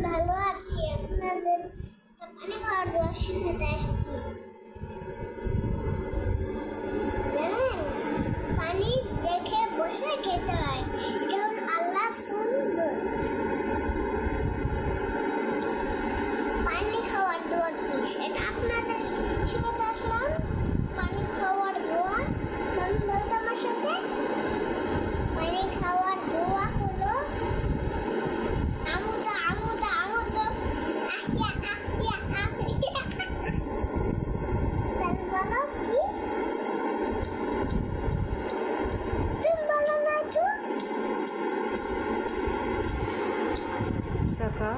ভালো আছি। আপনাদের পানি খাওয়ার দোয়া শিখাতে আসছি। জানেন, পানি দেখে বসে খেতে হয়, যেমন আল্লাহ সুন্দর। পানি খাওয়ার দোয়া কি সেটা আপনাদের শিখাতে আসলাম। পানি খাওয়ার দোয়া বলুন বলতো আমার সাথে। পানি খাওয়ার দোয়া হলো আমুদা আমুদা আমুদা আহিয়া আহিয়া আহিয়া। তাহলে বলো কি? তুমি বলো না তো। Saka